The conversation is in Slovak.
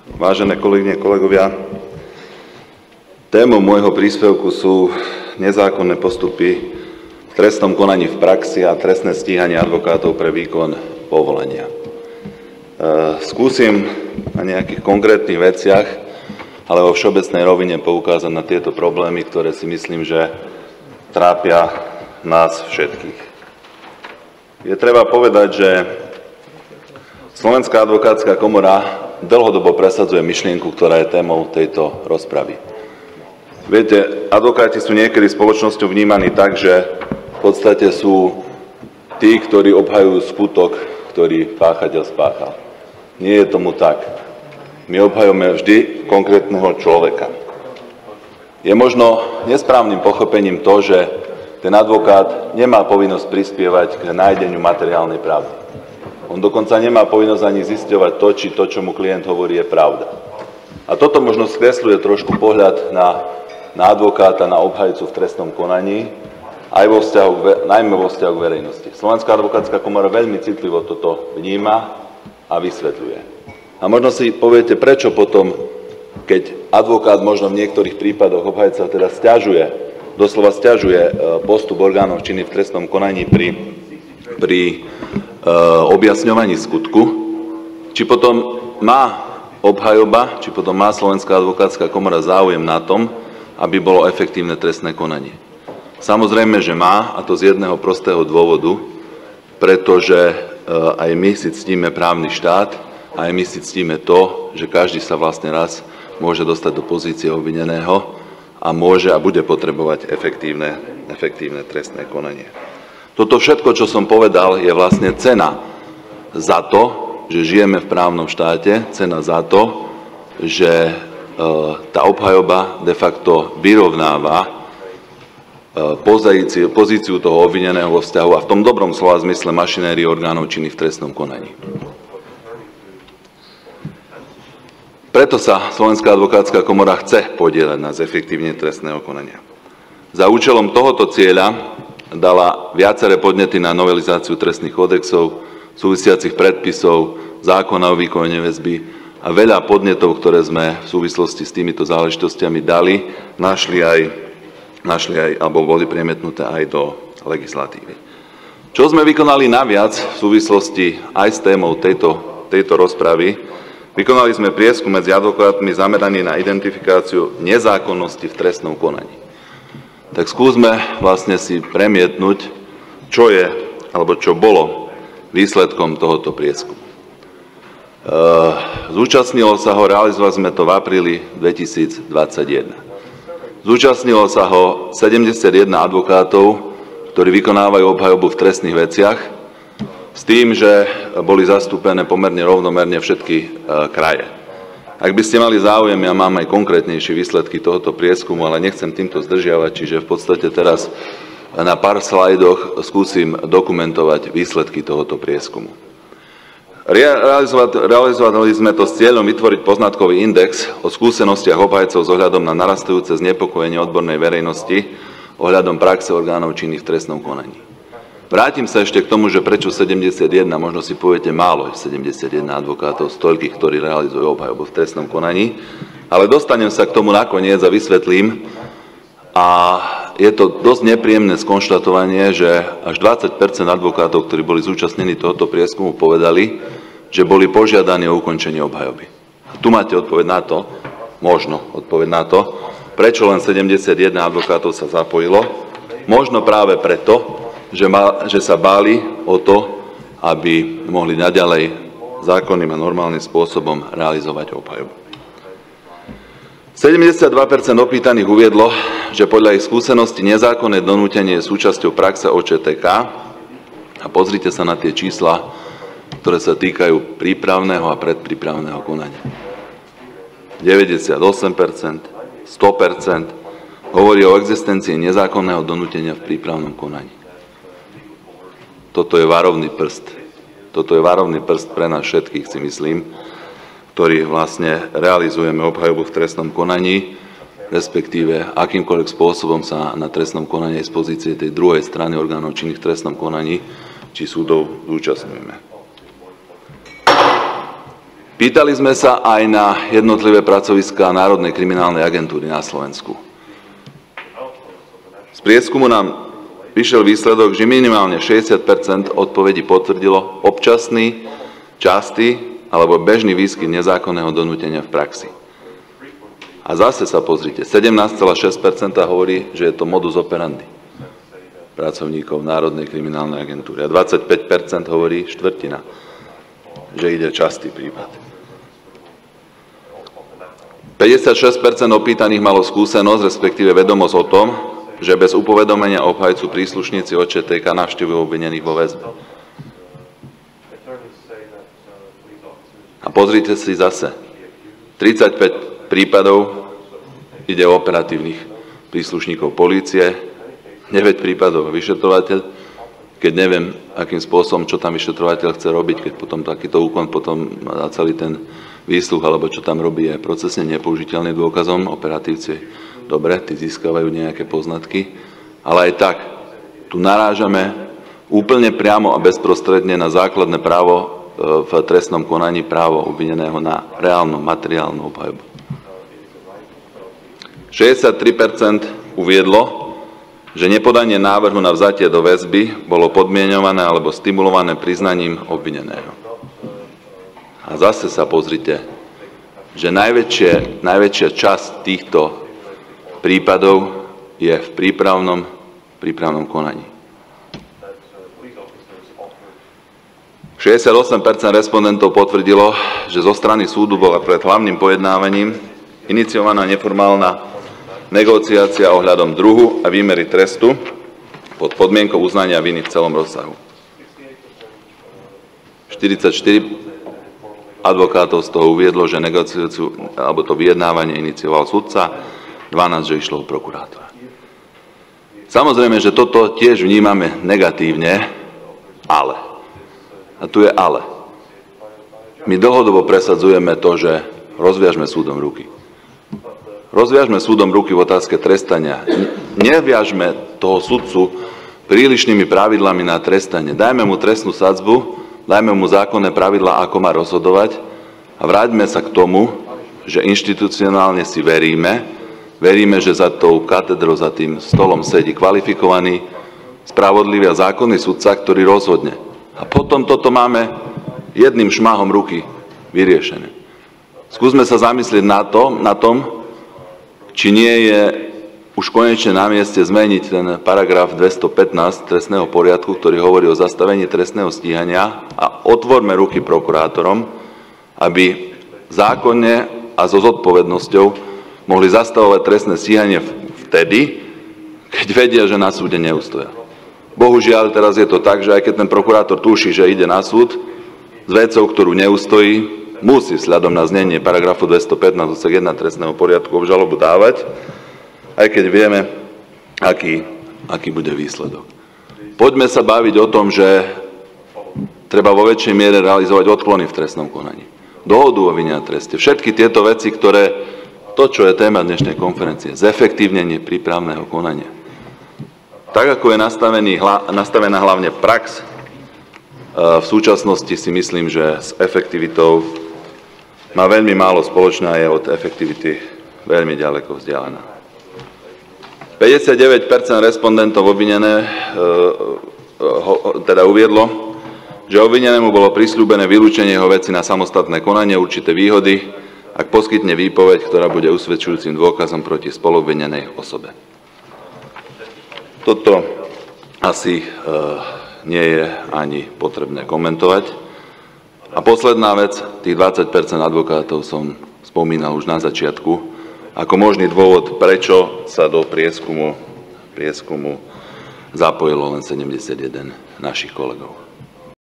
Vážené kolegyne, kolegovia, témou môjho príspevku sú nezákonné postupy v trestnom konaní v praxi a trestné stíhanie advokátov pre výkon povolania. Skúsim na nejakých konkrétnych veciach, ale vo všeobecnej rovine poukázať na tieto problémy, ktoré si myslím, že trápia nás všetkých. Je treba povedať, že Slovenská advokátska komora dlhodobo presadzuje myšlienku, ktorá je témou tejto rozpravy. Viete, advokáti sú niekedy spoločnosťou vnímaní tak, že v podstate sú tí, ktorí obhajujú skutok, ktorý páchateľ spáchal. Nie je tomu tak. My obhajujeme vždy konkrétneho človeka. Je možno nesprávnym pochopením to, že ten advokát nemá povinnosť prispievať k nájdeniu materiálnej pravdy. On dokonca nemá povinnosť ani zisťovať to, či to, čo mu klient hovorí, je pravda. A toto možno skresľuje trošku pohľad na advokáta, na obhajcu v trestnom konaní, aj najmä vo vzťahu k verejnosti. Slovenská advokátska komora veľmi citlivo toto vníma a vysvetľuje. A možno si poviete, prečo potom, keď advokát možno v niektorých prípadoch obhajca teda doslova sťažuje postup orgánov činných v trestnom konaní pri objasňovaní skutku, či potom má obhajoba, či potom má Slovenská advokátska komora záujem na tom, aby bolo efektívne trestné konanie. Samozrejme, že má, a to z jedného prostého dôvodu, pretože aj my si ctíme právny štát, aj my si ctíme to, že každý sa vlastne raz môže dostať do pozície obvineného a môže a bude potrebovať efektívne trestné konanie. Toto všetko, čo som povedal, je vlastne cena za to, že žijeme v právnom štáte, cena za to, že tá obhajoba de facto vyrovnáva pozíciu toho obvineného vo vzťahu a v tom dobrom slova zmysle mašinérii orgánov činných v trestnom konaní. Preto sa Slovenská advokátska komora chce podieľať na zefektívnenie trestného konania. Za účelom tohoto cieľa dala viaceré podnety na novelizáciu trestných kódexov, súvisiacich predpisov, zákona o výkone väzby a veľa podnetov, ktoré sme v súvislosti s týmito záležitostiami dali, našli aj alebo boli premietnuté aj do legislatívy. Čo sme vykonali naviac v súvislosti aj s témou tejto rozpravy, vykonali sme prieskum medzi advokátmi zameraný na identifikáciu nezákonnosti v trestnom konaní. Tak skúsme vlastne si premietnúť, čo je, alebo čo bolo výsledkom tohoto prieskumu. Zúčastnilo sa ho, realizovali sme to v apríli 2021. Zúčastnilo sa ho 71 advokátov, ktorí vykonávajú obhajobu v trestných veciach, s tým, že boli zastúpené pomerne rovnomerne všetky kraje. Ak by ste mali záujem, ja mám aj konkrétnejšie výsledky tohoto prieskumu, ale nechcem týmto zdržiavať, čiže v podstate teraz na pár slajdoch skúsim dokumentovať výsledky tohoto prieskumu. Realizovali sme to s cieľom vytvoriť poznatkový index o skúsenostiach obhajcov s ohľadom na narastajúce znepokojenie odbornej verejnosti ohľadom praxe orgánov činných v trestnom konaní. Vrátim sa ešte k tomu, že prečo 71, možno si poviete málo, 71 advokátov z toľkých, ktorí realizujú obhajobu v trestnom konaní, ale dostanem sa k tomu nakoniec a vysvetlím. A je to dosť nepríjemné skonštatovanie, že až 20% advokátov, ktorí boli zúčastnení tohoto prieskumu, povedali, že boli požiadaní o ukončenie obhajoby. A tu máte odpoveď na to, možno odpoveď na to, prečo len 71 advokátov sa zapojilo. Možno práve preto, že sa báli o to, aby mohli naďalej zákonným a normálnym spôsobom realizovať obhajobu. 72% opýtaných uviedlo, že podľa ich skúsenosti nezákonné donútenie je súčasťou praxe OČTK a pozrite sa na tie čísla, ktoré sa týkajú prípravného a predprípravného konania. 98%, 100% hovorí o existencii nezákonného donútenia v prípravnom konaní. Toto je varovný prst. Toto je varovný prst pre nás všetkých, si myslím, ktorí vlastne realizujeme obhajobu v trestnom konaní, respektíve akýmkoľvek spôsobom sa na trestnom konaní z pozície tej druhej strany orgánov činných v trestnom konaní či súdov zúčastňujeme. Pýtali sme sa aj na jednotlivé pracoviská Národnej kriminálnej agentúry na Slovensku. Z prieskumu nám vyšiel výsledok, že minimálne 60% odpovedí potvrdilo občasný, častý alebo bežný výskyt nezákonného donútenia v praxi. A zase sa pozrite, 17,6% hovorí, že je to modus operandi pracovníkov Národnej kriminálnej agentúry a 25% hovorí štvrtina, že ide častý prípad. 56% opýtaných malo skúsenosť, respektíve vedomosť o tom, že bez upovedomenia obhajcu príslušníci ČTK navštevujú obvinených vo väzbe. A pozrite si zase, 35 prípadov ide o operatívnych príslušníkov polície, 9 prípadov vyšetrovateľ, keď neviem, akým spôsobom, čo tam vyšetrovateľ chce robiť, keď potom takýto úkon, potom celý ten výsluch, alebo čo tam robí, je procesne nepoužiteľný dôkazom. Operatívci, dobre, tí získavajú nejaké poznatky, ale aj tak, tu narážame úplne priamo a bezprostredne na základné právo v trestnom konaní, právo obvineného na reálnu materiálnu obhajobu. 63% uviedlo, že nepodanie návrhu na vzatie do väzby bolo podmienované alebo stimulované priznaním obvineného. A zase sa pozrite, že najväčšia časť týchto prípadov je v prípravnom konaní. 68% respondentov potvrdilo, že zo strany súdu bola pred hlavným pojednávaním iniciovaná neformálna negociácia ohľadom druhu a výmery trestu pod podmienkou uznania viny v celom rozsahu. 44 advokátov z toho uviedlo, že negociáciu alebo to vyjednávanie inicioval sudca, 12, že išlo o prokurátora. Samozrejme, že toto tiež vnímame negatívne, ale. A tu je ale. My dlhodobo presadzujeme to, že rozviažme súdom ruky. Rozviažme súdom ruky v otázke trestania. Neviažme toho sudcu prílišnými pravidlami na trestanie. Dajme mu trestnú sadzbu, dajme mu zákonné pravidlá, ako má rozhodovať a vráťme sa k tomu, že inštitucionálne si veríme, že za tou katedrou, za tým stolom sedí kvalifikovaný, spravodlivý a zákonný sudca, ktorý rozhodne. A potom toto máme jedným šmahom ruky vyriešené. Skúsme sa zamyslieť na tom, či nie je už konečne na mieste zmeniť ten paragraf 215 trestného poriadku, ktorý hovorí o zastavení trestného stíhania a otvorme ruky prokurátorom, aby zákonne a so zodpovednosťou mohli zastavovať trestné stíhanie vtedy, keď vedia, že na súde neustoja. Bohužiaľ, teraz je to tak, že aj keď ten prokurátor tuší, že ide na súd s vecou, ktorú neustojí, musí vzhľadom na znenie paragrafu 215 odsek 1 trestného poriadku obžalobu dávať, aj keď vieme, aký bude výsledok. Poďme sa baviť o tom, že treba vo väčšej miere realizovať odklony v trestnom konaní. Dohodu o vine a treste. Všetky tieto veci, to, čo je téma dnešnej konferencie, zefektívnenie prípravného konania. Tak, ako je nastavená hlavne prax, v súčasnosti si myslím, že s efektivitou má veľmi málo spoločné a je od efektivity veľmi ďaleko vzdialená. 59% respondentov obvinené teda uviedlo, že obvinenému bolo prisľúbené vylúčenie jeho veci na samostatné konanie, určité výhody, ak poskytne výpoveď, ktorá bude usvedčujúcim dôkazom proti spoluobvinenej osobe. Toto asi nie je ani potrebné komentovať. A posledná vec, tých 20% advokátov som spomínal už na začiatku, ako možný dôvod, prečo sa do prieskumu zapojilo len 71 našich kolegov.